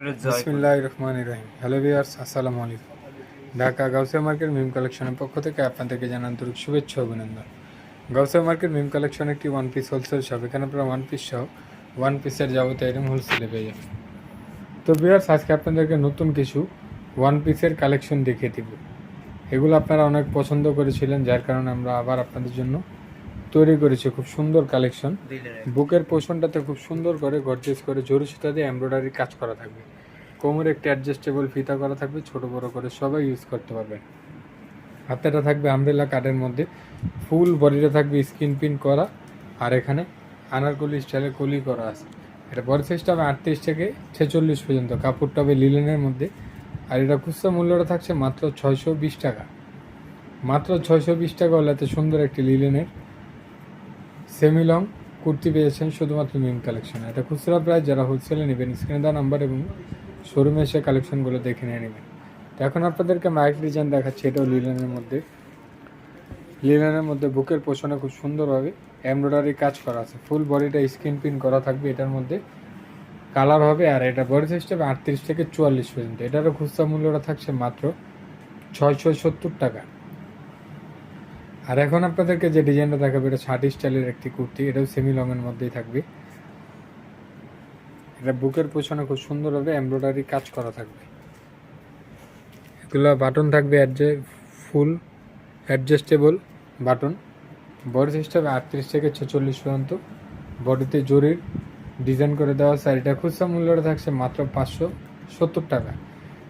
বিসমিল্লাহির রহমানির রহিম। Hello viewers, আসসালামু আলাইকুম। ঢাকা গাউসিয়া মার্কেট মিম কালেকশনের পক্ষ থেকে আপনাদেরকে জানান আন্তরিক শুভেচ্ছা ও অভিনন্দন। গাউসিয়া মার্কেট মিম কালেকশন একটি ওয়ান পিস হোলসেল শপ। এখানে আপনারা ওয়ান পিস সহ ওয়ান পিসের যাবতীয় আইটেম হোলসেলে পেয়ে যাবেন। তো ভিউয়ার্স, আজকে আপনাদেরকে নতুন কিছু ওয়ান পিসের কালেকশন দেখিয়ে দিব। এগুলো আপনারা অনেক পছন্দ করেছিলেন, যার কারণে আমরা আবার আপনাদের জন্য তৈরি করেছি খুব সুন্দর কালেকশন। বুকের পোর্শনটাতে খুব সুন্দর করে গর্জিয়াস করে জরি সুতা দিয়ে এমব্রয়ডারি কাজ করা থাকবে। কোমরে একটি অ্যাডজাস্টেবল ফিতা করা থাকবে, ছোট বড় করে সবাই ইউজ করতে পারবেন। হাতেটা থাকবে আমব্রেলা কাটের মধ্যে, ফুল বডিটা থাকবে স্কিন প্রিন্ট করা, আর এখানে আনারকলি স্টাইলের কলি করা আছে। এটা বডি সাইজটা হবে 38 থেকে 46 পর্যন্ত। কাপড়টা হবে লিলেনের মধ্যে, আর এটা খুচরা মূল্যটা থাকছে মাত্র 620 টাকা। মাত্র 620 টাকা হলে এত সুন্দর একটি লিলেনের সেমি লং কুর্তি পেয়েছেন শুধুমাত্র মিম কালেকশন। এটা খুচরা প্রাইস, যারা হোলসেলে নেবেন স্ক্রিনে দেওয়া নাম্বার এবং শোরুমে এসে কালেকশনগুলো দেখে নিয়ে নেবেন। তো এখন আপনাদেরকে মাইক ডিজাইন দেখাচ্ছি। এটাও লিলেনের মধ্যে বুকের পোষণে খুব সুন্দরভাবে এমব্রয়ডারি কাজ করা আছে। ফুল বডিটা স্ক্রিন প্রিন্ট করা থাকবে, এটার মধ্যে কালার হবে। আর এটা বডি সাইজটা 38 থেকে 44 পর্যন্ত। এটারও খুচরা মূল্যটা থাকছে মাত্র 670 টাকা। আর এখন আপনাদেরকে যে ডিজাইনটা দেখাবো, এটা ছাটি স্টাইলের একটি কুর্তি। এটাও সেমি লংয়ের মধ্যেই থাকবে। এটা বুকের পোষণে খুব সুন্দরভাবে এমব্রয়ডারি কাজ করা থাকবে। এগুলো বাটন থাকবে ফুল অ্যাডজাস্টেবল বাটন। বডি সাইজটা 38 থেকে 46 পর্যন্ত। বডিতে জরির ডিজাইন করে দেওয়া শাড়িটা খুচরা মূল্যটা থাকছে মাত্র 570 টাকা।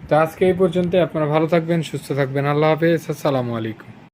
তো আজকে এই পর্যন্ত। আপনারা ভালো থাকবেন, সুস্থ থাকবেন। আল্লাহ হাফেজ, আসসালামু আলাইকুম।